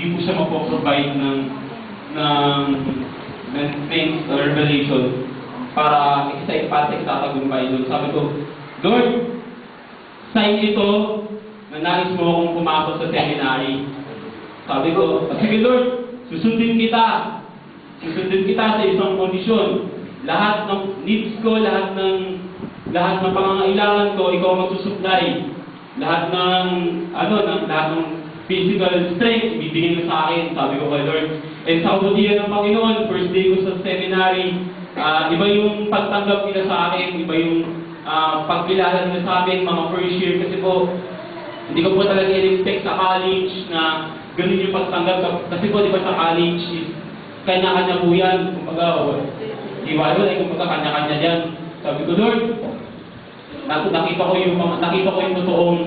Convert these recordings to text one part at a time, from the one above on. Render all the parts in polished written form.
hindi po siya magpo-provide ng things or revelation para itatagumpay doon. Sabi ko, Lord, sign ito na nais mo akong pumasok sa seminary. Sabi ko, sige Lord, susundin kita sa isang kondisyon. Lahat ng needs ko, lahat ng pangangailangan ko, ikaw magsusupply. Lahat ng physical strength, ibibigay mo sa akin, sabi ko kay Lord. And sa kabutihan ng Panginoon, first day ko sa seminary, iba yung pagtanggap nila sa akin, iba yung pagkilala nila sa akin, mga first year, kasi po, hindi ko po talaga in-expect sa college na ganun yung pagtanggap. Kasi po, di ba sa college, kanya-kanya po yan, kumbaga, iwalay, kumbaga, kanya-kanya dyan. Sabi ko, Lord, nakita ko yung totoong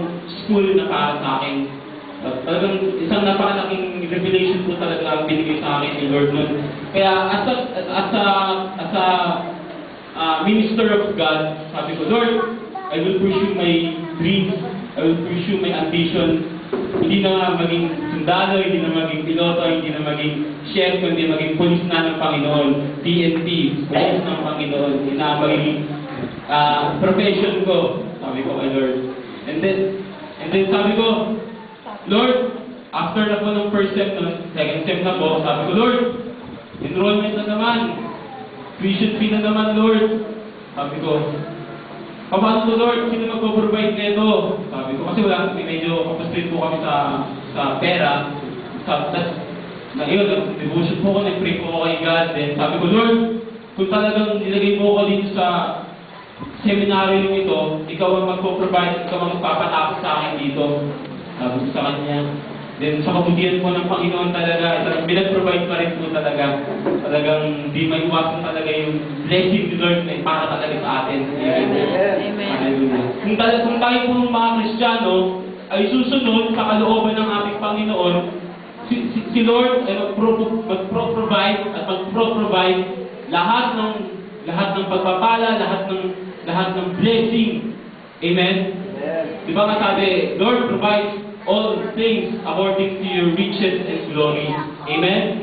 school na para sa akin. Talagang isang napakalaking revelation po talaga ang binigay sa akin ni Lord nun. Kaya as a minister of God, sabi ko, Lord, I will pursue my dreams, I will pursue my ambition. Hindi na maging sundalo, hindi na maging piloto, hindi na maging chef, kundi maging pulis na ng Panginoon. PNP, pulis ng Panginoon. Hindi na maging profession ko, sabi ko kay Lord. And then sabi ko, Lord, after na po ng first step, second step na po, sabi ko, Lord, enrollment na naman, tuition fee na naman, Lord. Sabi ko, paano to, Lord? Sino magpo-provide nito? Sabi ko, kasi medyo kapastrid po kami sa pera. Devotion po ko, nag-pray po ako kay God. Then sabi ko, Lord, kung talagang nilagay mo ako dito sa seminary ito, ikaw ang magpo-provide, ikaw ang magpapatapos sa akin dito. Sabi ko sa kanya. Then sa kabutihan po ng Panginoon talaga, binag-provide pa rin po talaga. Talagang di may iwasan talaga yung blessing ni Lord na para talaga sa atin. Amen. Hallelujah. Kung tayo po mga Kristiyano ay susunod sa kalooban ng ating Panginoon, si Lord ay mag-provide at mag-provide lahat ng pagpapala, lahat ng blessing. Amen? Di ba nga sabi, Lord, provide all things according to your riches and glory. Amen?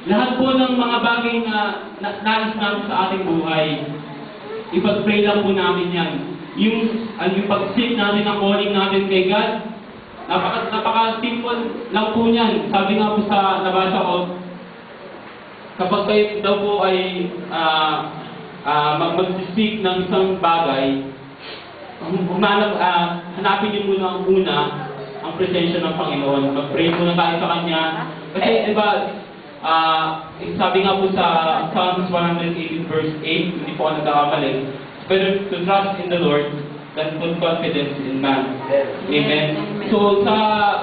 Lahat po ng mga bagay na nais namin sa ating buhay, ipag-pray lang po namin yan. Yung pag-seek natin ang calling natin kay God, napaka-simple lang po niyan. Sabi nga po sa nabasa ko, kapag kayo daw po ay mag-seek ng isang bagay, hanapin niyo muna ang presensya ng Panginoon. Mag-pray muna tayo sa Kanya. Kasi, diba, sabi nga po sa Psalms 118 verse 8, hindi po ako nagkakamali, better to trust in the Lord than put confidence in man. Amen? So, sa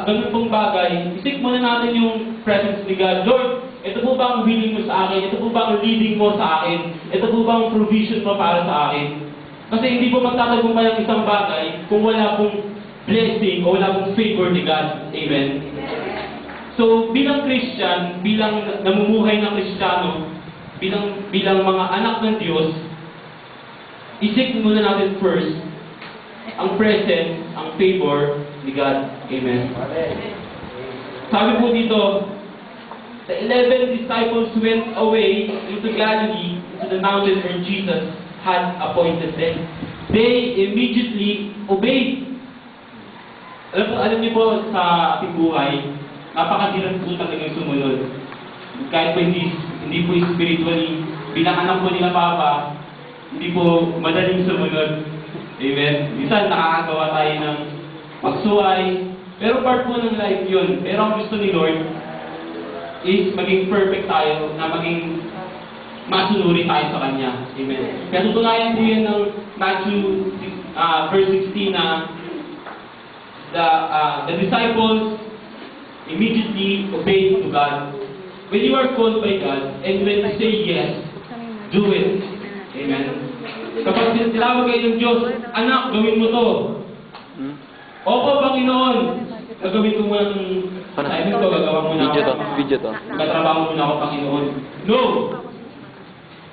ganun pong bagay, isik muna natin yung presence ni God. Lord, ito po ba ang willing mo sa akin? Ito po ba ang leading mo sa akin? Ito po ba ang provision mo para sa akin? Kasi hindi po magtatagumpay ang isang bagay kung wala pong blessing o wala pong favor ni God. Amen? So, bilang Christian, bilang namumuhay ng Kristiyano, bilang mga anak ng Diyos, isik muna natin first ang presence, ang favor ni God. Amen? Sabi po dito, the 11 disciples went away into Galilee, into the mountain where Jesus had appointed them. They immediately obeyed. Alam niyo po sa ating buhay, napakahirap po talagang sumunod. Kahit po hindi po spiritually, bilang anak po nila Papa, hindi po madaling sumunod. Amen? Minsan nakakagawa tayo ng pagsuway, pero part po ng life yun. Pero ang gusto ni Lord is maging perfect tayo, na maging masunuri tayo sa Kanya. Amen. Kaya tutunayan po yan ng Matthew verse 16 na the disciples immediately obeyed to God. When you are called by God, and when you say yes, do it. Amen. Kapag tinawag kayo ng Diyos, anak, gawin mo to. Opo, Panginoon, gagawin ko muna itong assignment ko, gagawa muna ako. Video to. Magtatrabaho muna ako, Panginoon. No!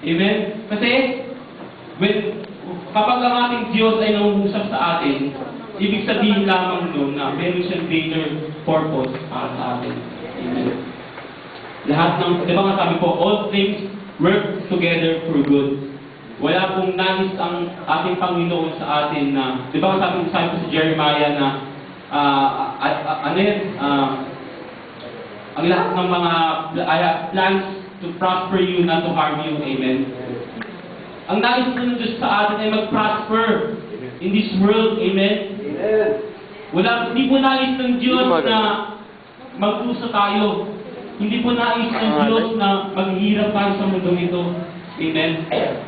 Amen? Kasi, kapag ang ating Diyos ay nangungusap sa atin, ibig sabihin lamang nun na meron siyang greater purpose para sa atin. Amen. Lahat ng, di ba nga sabi po, all things work together for good. Wala pong nais ang ating Panginoon sa atin na, di ba nga sabi po sa Jeremiah na, ang lahat ng mga plans to prosper you, not to harm you. Amen. Ang nais ng Diyos sa atin ay mag-prosper in this world. Amen. Hindi po nais ng Diyos na magpusa tayo. Hindi po nais ng Diyos na maghihirap tayo sa mundo ito. Amen.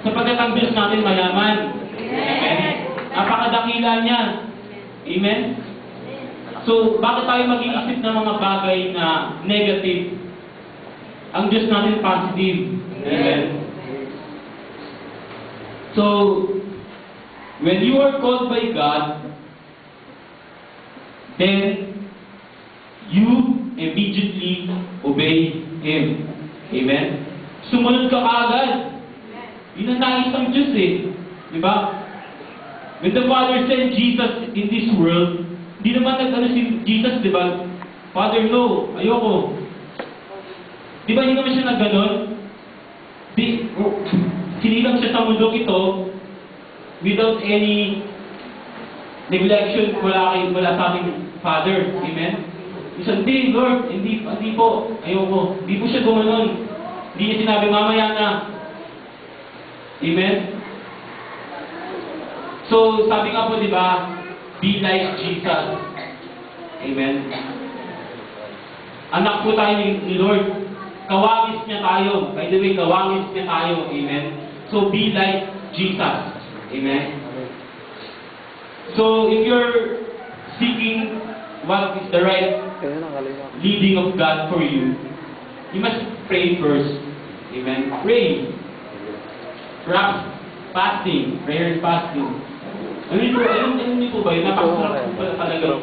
Sapagkat ang Diyos natin mayaman. Amen. Napakadakila niya. Amen. So, bakit tayo mag-iisip ng mga bagay na negative? Ang Diyos natin positive. Amen. So, when you are called by God, then you immediately obey Him. Amen? Sumunod ka kaagad. Yun ang nais ng Diyos eh. Diba? When the Father sent Jesus in this world, hindi naman nag-ano si Jesus, diba? Father, no, ayoko. Diba hindi naman siya nag-ganon? Sinilang siya sa mundong ito without any neglection wala sa ating Father. Amen? Isang, hindi, Lord, hindi po, ayoko. Hindi po siya gumanon. Hindi niya sinabi, mamaya na. Amen? So, sabi nga po, di ba, be like Jesus. Amen? Anak po tayo ni Lord. Kawangis niya tayo. By the way, kawangis niya tayo. Amen? So, be like Jesus. Amen? So, if you're seeking what is the right leading of God for you, you must pray first. Amen? Pray. Perhaps fasting. Prayer and fasting. Ano po ba yun? Napakasarap po pala talaga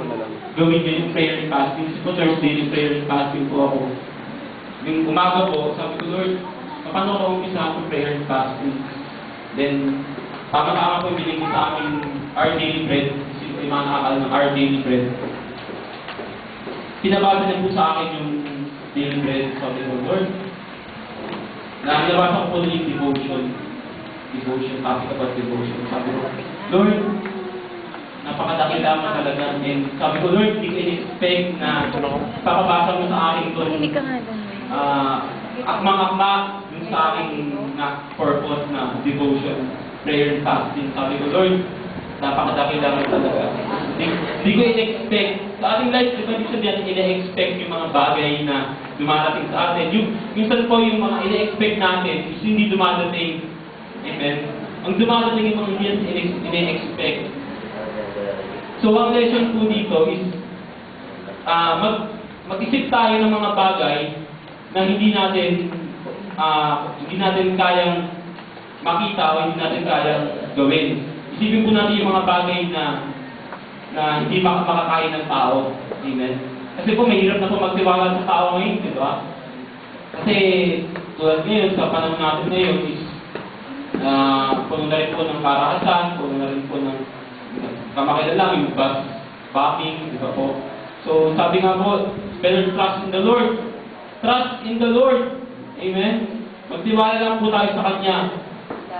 gawin niyo yung prayer and fasting. Kasi po Thursday, yung prayer and fasting po ako. Yung umaga po, sabi ko, Lord, paano ko umpisa ang prayer and fasting? Then, tama-tama po binigay sa amin our daily bread. Kasi yung mga nakakala ng our daily bread. Pinabasa niya po sa akin yung daily bread. Sabi ko, Lord, nabasa ko po yung devotion, topic about devotion. Sabi ko, Lord, napakadakila mo talaga. And sabi ko, Lord, hindi ko in-expect na papabasa mo sa akin doon. Akmang-akma dun sa aking purpose na devotion, prayer and fasting. Sabi ko, Lord, napakadakila mo talaga. Hindi ko in-expect. Sa ating life, di ba hindi sabihin in-expect yung mga bagay na dumarating sa atin. Minsan po yung mga in-expect natin is hindi dumadating. Amen? Ang dumadating yung mga hindi in-expect. So, ang lesson po dito is mag-isip tayo ng mga bagay na hindi natin kayang makita o hindi natin kayang gawin. Isipin po natin yung mga bagay na hindi makakain ng tao. Amen? Kasi po, mahirap na po magtiwala sa tao ngayon, di ba? Kasi, tulad ngayon, sa panahon natin ngayon is puno na rin po ng karahasan, puno na rin po ng kamakilala, yung bus bombing, di ba po? So, sabi nga po, better trust in the Lord. Trust in the Lord. Amen? Magtiwala lang po tayo sa Kanya.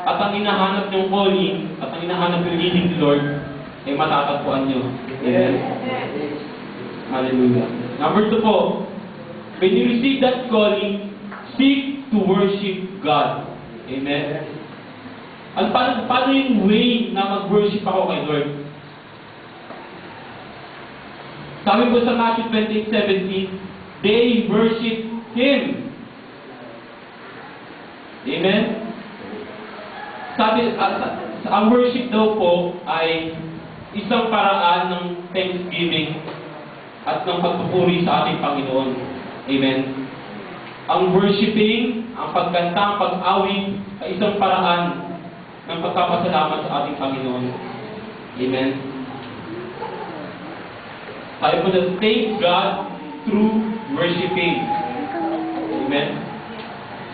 At ang hinahanap niyong calling, at ang hinahanap yung leading the Lord, ay matatagpuan niyo. Amen? Hallelujah. Number 2 po, when you receive that calling, seek to worship God. Amen? At paano yung way na mag-worship ako kay Lord? Sabi po sa Matthew 28:17, they worship Him. Amen? Sabi, ang worship daw po ay isang paraan ng thanksgiving at ng pagpupuri sa ating Panginoon. Amen? Ang worshiping, ang pagkanta, ang pag-awit ay isang paraan ng pagpapasalamat sa ating Panginoon. Amen? Tayo po na thank God through worshiping. Amen?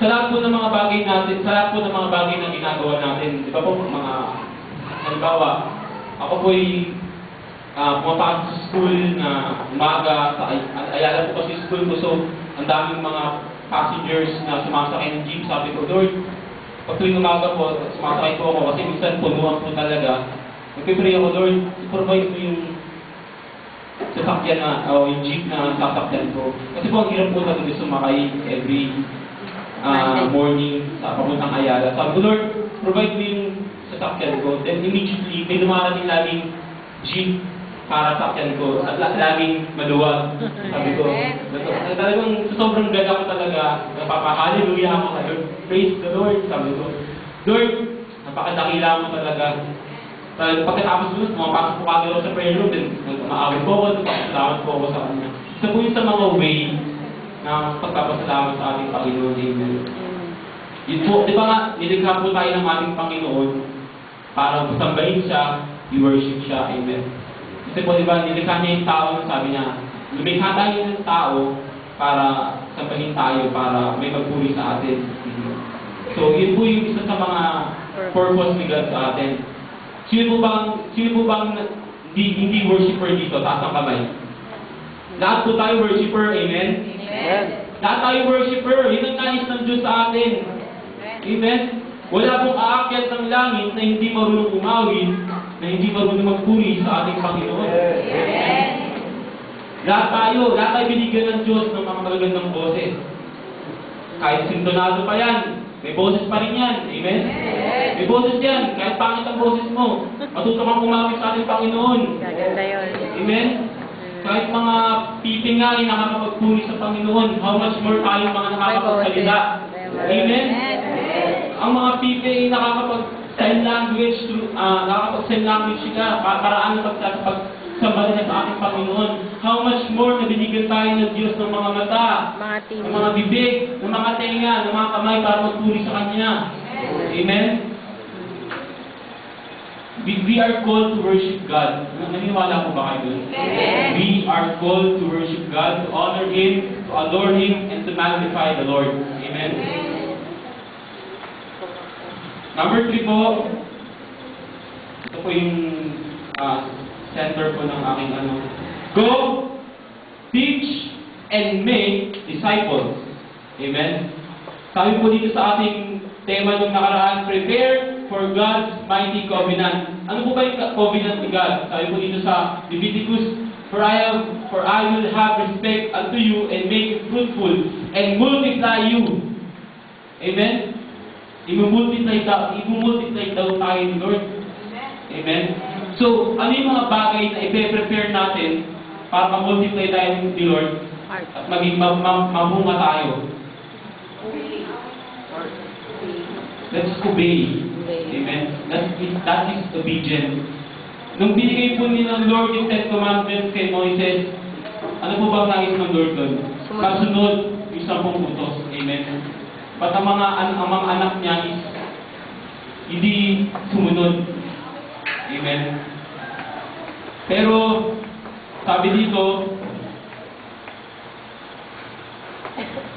Sa lahat po ng mga bagay natin, sa lahat po ng mga bagay na ginagawa natin, di ba po mga, halimbawa, ako po'y pumapasok sa school na umaga, sa Ayala po kasi school ko, so ang daming mga passengers na sumasakay ng jeep. Sabi ko, Lord, pag tuwing umaga po, sumasakay po ako kasi minsan punuan po talaga. Nagpipray ako, Lord, provide mo yung sasakyan na, o yung jeep na sasakyan ko. Kasi po ang hirap po talaga sumakay every morning sa papuntang Ayala. Sabi ko, Lord, provide mo yung sasakyan ko. Then immediately, may dumarating laging jeep para sakyan ko. At laging maluwag. Sabi ko, talagang sobrang ganda ko talaga. Napapahallelujah ako. Lord, praise the Lord. Sabi ko, Lord, napakadakila mo talaga. Pagkatapos doon, pumapasok po kami sa prayer room, then umaawit po ako, nagpapasalamat po ako sa Kanya. Isa po yun sa mga way na pagpapasalamat sa ating Panginoon. Amen. Yun po, di ba nga, nilikha po tayo ng ating Panginoon para sambahin siya, i-worship siya. Amen. Kasi po, di ba, nilikha niya yung tao, sabi niya, lumikha tayo ng tao para sambahin tayo, para may magpuri sa atin. So, yun po yung isa sa mga purpose ni God sa atin. Sino po bang hindi worshiper dito? Taas ang kamay. Lahat po tayo worshiper, amen? Amen. Lahat tayo worshiper. Yun ang nais ng Diyos sa atin. Amen? Wala pong aakyat ng langit na hindi marunong umawin, na hindi marunong magpuri sa ating Panginoon. Amen. Lahat tayo binigyan ng Diyos ng mga magagandang boses. Kahit sintonado pa yan, may boses pa rin yan. Amen? May boses yan. Kahit pangit ang boses mo, matuto kang umawit sa ating Panginoon. Gaganda yun. Amen? Kahit mga pipi nga ay nakakapagpuri sa Panginoon, how much more tayong mga nakakapagsalita. Amen? Ang mga pipi ay nakakapag-sign language, nakakapag-sign language sila, paraan ng pagsambala niya sa ating Panginoon. How much more na binigyan tayo ng Diyos ng mga mata, ng mga bibig, ng mga tenga, ng mga kamay para magpuri sa Kanya. Amen? We are called to worship God. Naniniwala po ba kayo? Amen. We are called to worship God, to honor Him, to adore Him, and to magnify the Lord. Amen? Number 3 po, ito po yung center po ng aking Go, teach, and make disciples. Amen? Sabi po dito sa ating tema nung nakaraan, prepare for God's mighty covenant. Ano po ba yung covenant ni God? Sabi po dito sa Leviticus, For I will have respect unto you and make you fruitful and multiply you. Amen? I-multiply daw tayo ni Lord. Amen? So, ano yung mga bagay na i-prepare natin para ma-multiply tayo ni Lord at maging mamunga tayo? Let's obey. Amen? That is obedience. Nung binigay po ni ng Lord yung 10 commandments kay Moises, ano po ba ang nais ng Lord doon? Kasunod yung 10 utos. Amen? But ang mga anak niya is hindi sumunod. Amen? Pero, sabi dito,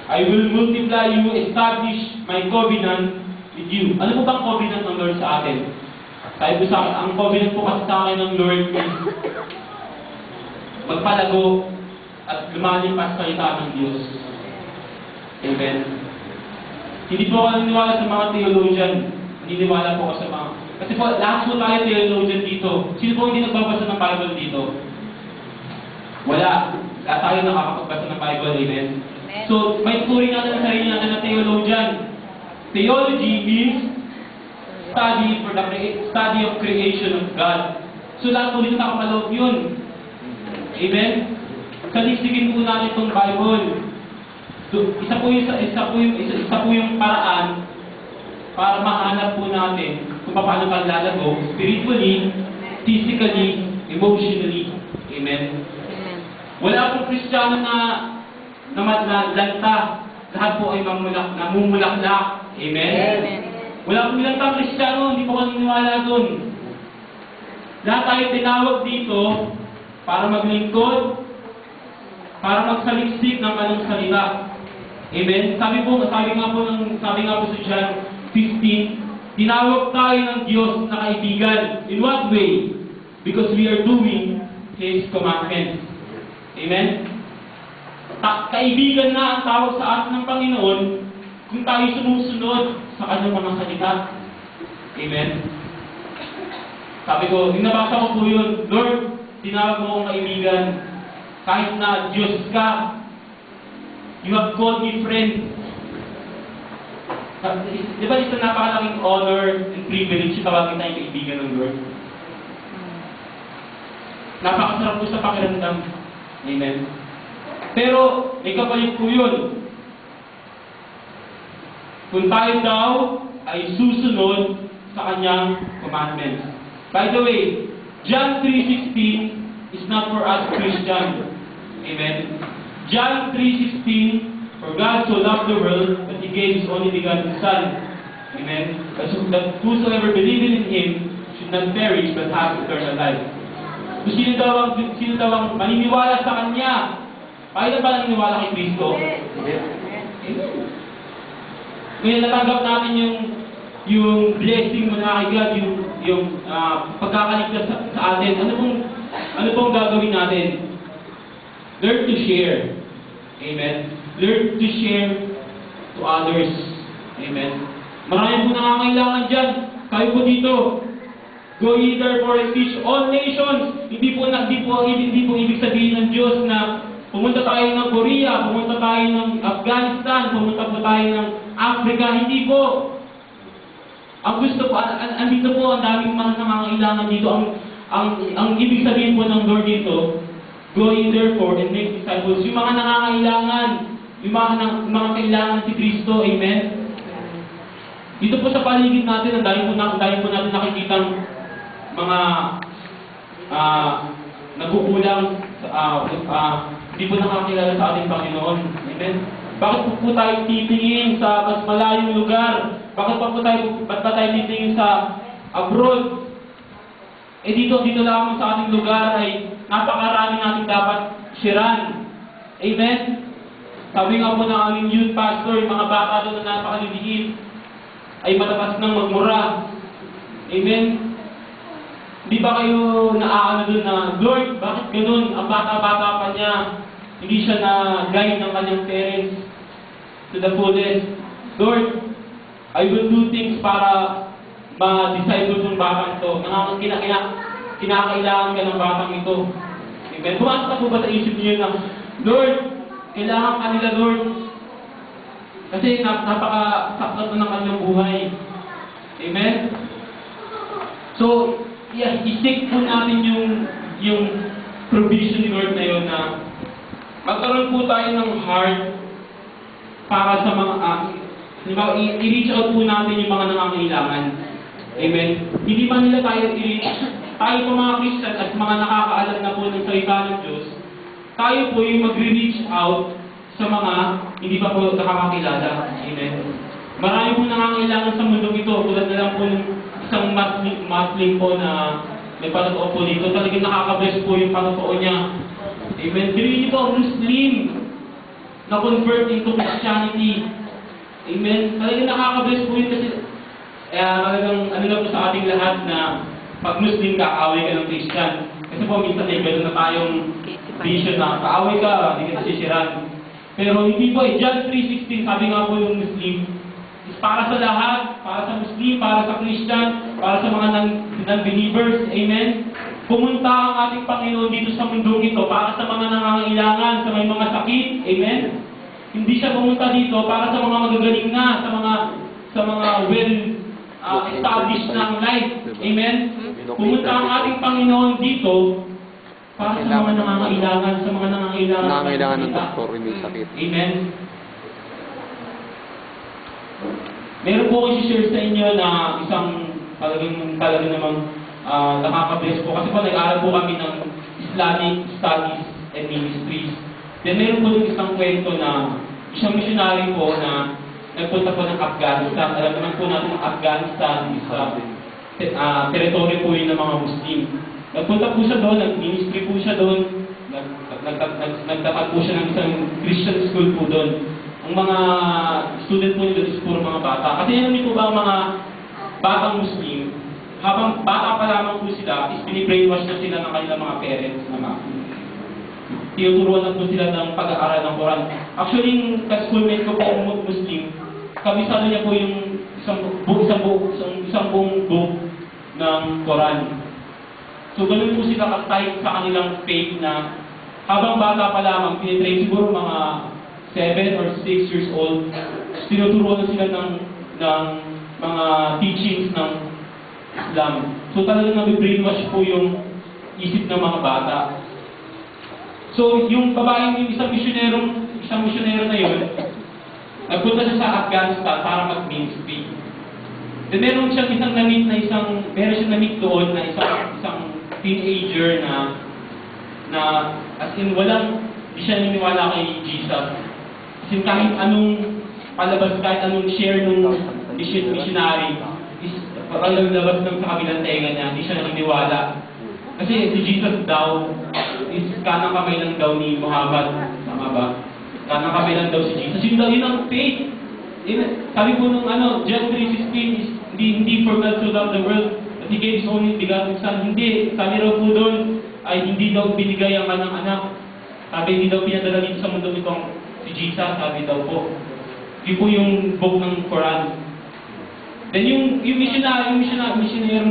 I will multiply you, establish my covenant with you. Ano po bang covenant ng Lord sa atin? Sabi po sa akin, ang covenant po kasi sa akin ng Lord is magpalago at lumalim pa sa salita ng Diyos. Amen? Hindi po ako naniniwala sa mga theologian. Naniniwala po ako sa mga... Kasi po, lahat po tayo theologian dito. Sino po hindi nagbabasa ng Bible dito? Wala. Lahat tayo nakakapagbasa ng Bible. Amen? So, may tuturing natin sa sarili natin na theologian. Theology means study of creation of God. So, lahat po dito nakamaloob yun. Amen? Salisigin po natin itong Bible. Isa po yung paraan para mahanap po natin kung paano ka lalago spiritually, physically, emotionally. Amen? Wala pong Kristiyano na lanta. Lahat po ay namumulaklak. Amen? Wala pong lantang Kristiyano, hindi po kaniniwala doon. Lahat tayo tinawag dito para maglingkod, para magsaliksik ng anong salita. Amen? Sabi nga po sa John 15, tinawag tayo ng Diyos na kaibigan. In what way? Because we are doing His commandments. Amen? Kaibigan na ang tawag sa atin ng Panginoon kung tayo sumusunod sa kanyang mga salita. Amen? Sabi ko, nabasa ko po yun, Lord, tinawag mo akong kaibigan. Kahit na Diyos ka, you have called me friend. Di ba isang napakalaking honor and privilege yung tawagin tayong kaibigan ng Lord? Napakasarap po sa pakiramdam. Amen. Pero, may kapalit po yun. Kung tayo daw ay susunod sa kanyang commandments. By the way, John 3:16 is not for us Christians. Amen. John 3:16, for God so loved the world that He gave His only begotten Son. Amen. That whosoever believeth in Him should not perish but have eternal life. So, sino daw ang maniniwala sa Kanya? Bakit ba naniniwala kay Kristo? Amen. Ngayon natanggap natin yung blessing mo na kay God, yung pagkakaligtas sa atin. Ano pong gagawin natin? Learn to share. Amen. Learn to share to others. Amen. Marami po nangangailangan dyan. Kayo po dito. Go ye therefore and teach all nations. Hindi po ibig sabihin ng Diyos na pumunta tayo ng Korea, pumunta tayo ng Afghanistan, pumunta po tayo ng Africa. Hindi po. Ang gusto po, andito po ang daming mga nangangailangan dito. Ang ibig sabihin po ng Lord dito, go ye therefore and make disciples. Yung mga nangangailangan, yung mga kailangan si Kristo, amen? Dito po sa paligid natin, ang dami po natin nakikitang mga nagukulang, hindi po nakakilala sa ating Panginoon. Amen? Bakit po tayo titingin sa mas malayong lugar? Bakit pa tayo titingin sa abroad? Dito lamang sa ating lugar ay napakarami natin dapat sharean. Amen? Sabi nga po ng aming youth pastor, yung mga bata doon na napakaliliit ay matatas ng magmura. Amen? Hindi ba kayo naaano doon na, Lord, bakit ganun? Ang bata-bata pa niya, hindi siya na-guide ng kanyang parents to the fullest. Lord, I will do things para ma-disciple yung batang ito. Kinakailangan ka ng batang ito. Amen? Pumasok po ba sa isip niyo na, Lord, kailangan ka nila, Lord. Kasi napakasaklat na ng kanyang buhay. Amen? So, isik po natin yung provision ni Lord na yun na magkaroon po tayo ng heart para sa mga i-reach out po natin yung mga nangangailangan. Amen? Hindi man nila tayo i-reach. Tayo po mga Christian at mga nakakaalam na po ng salita ng Diyos, tayo po yung mag-reach out sa mga hindi pa po nakakakilala. Amen? Marami po nangangailangan sa mundong ito. Tulad na lang po ng isang Muslim po na may panotoo po dito. Talagang nakaka-bless po yung panotoo niya. Amen? Dili po ang Muslim na convert into Christianity. Amen? Talagang nakaka-bless po yun kasi talagang ano na po sa ating lahat na pag Muslim ka, kaaway ka ng Christian. Kasi po minsan ay gano'n na tayong vision na kaaway ka, hindi ka sisiran. Pero hindi po John 3:16, sabi nga po yung Muslim, is para sa lahat, para sa Muslim, para sa Christian, para sa mga non-believers. Amen? Pumunta ang ating Panginoon dito sa mundong ito para sa mga nangangailangan, sa may mga sakit. Amen? Hindi siya pumunta dito para sa mga magagaling na, sa mga well-established na ang life. Amen? Pumunta ang ating Panginoon dito para sa mga nangangailangan, sa mga nangangailangan ng doktor, may sakit. Amen? Meron po ko i-share sa inyo na isang talagang namang nakaka-bless po. Kasi po nag-aaral po kami ng Islamic Studies and Ministries. Then meron po yung isang kwento na isang missionary po na nagpunta po ng Afghanistan. Alam naman po natin ang Afghanistan is territory po yun ng mga Muslim. Nagpunta po siya doon, nag-ministry po siya doon, nagtatag po siya ng isang Christian school po doon. Ang mga student po nito is puro mga bata. Kasi yan po ba ang mga batang Muslim, habang bata pa lamang po sila, is binibrainwash na sila ng kanilang mga parents na tinuturuan na po sila ng pag-aaral ng Quran. Actually, yung ka-schoolmate ko po yung Muslim, kabisado niya po yung isang buong book ng Quran. So, ganun po sila ka-tight sa kanilang faith na habang bata pa lamang, pinitrain siguro mga 7 or 6 years old, tinuturuan na sila ng mga teachings ng Islam. So, talagang nabibrainwash po yung isip ng mga bata. So, yung babaeng, yung isang misyonero na yun, nagpunta siya sa Afghanistan para mag-ministry. Then meron siyang meron siyang na-meet doon na isang teenager na as in di siya naniniwala kay Jesus. As in kahit anong palabas, kahit anong share nung missionary, is parang labas ng sa kabilang tenga niya, hindi siya naniniwala. Kasi si Jesus daw, is kanang kamay lang daw ni Muhammad. Tama ba? Kanang kamay lang daw si Jesus. Yun ang faith. Sabi po nung John 3:16 is, hindi for God to love the world, that He gave His only begotten Son. Hindi. Sabi raw po doon, ay hindi daw binigay ang kanang anak. Sabi, hindi daw pinadala dito sa mundo itong si Jesus. Sabi daw po. Yun po yung book ng Quran. Then yung missionary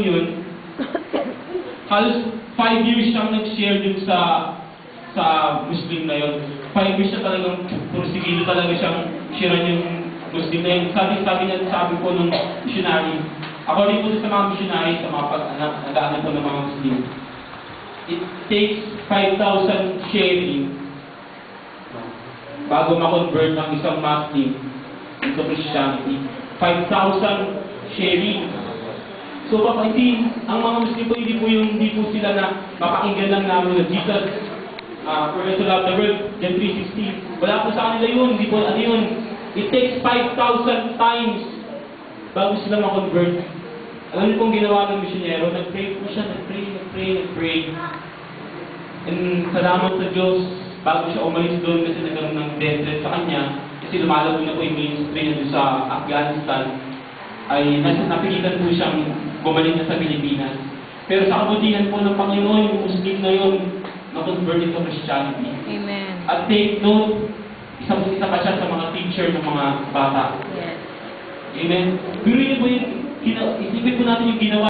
yun, halos 5 years siyang nag-share dun sa Muslim na yun. 5 years siya talagang pursigido talaga siyang sharean yung Muslim na yun. Sabi po nung missionary, according po sa mga missionary, sa mga nag-aanap po ng mga Muslim, it takes 5,000 sharing bago ma-convert ang isang Muslim into Christianity. 5,000 sharing. So, ang mga Muslim po, hindi po sila na mapakinggan lang namin na Jesus, for us to love the world, John 3:16. Wala po sa kanila yun, hindi po yun. It takes 5,000 times bago sila ma-convert. Alam niyo pong ginawa ng misyonero, nag-pray po siya, nag-pray. And salamat sa Diyos, bago siya umalis doon kasi nagkaroon ng death threat sa kanya, kasi lumalago na po yung ministry niya sa Afghanistan, ay napilitan po siyang bumalik na sa Pilipinas. Pero sa kabutihan po ng Panginoon, yung Muslim na yun, na-convert into Christianity. Amen. At take note, isa pa siya sa mga teacher ng mga bata. Yes. Amen. Pero yun po isipin po natin yung ginawa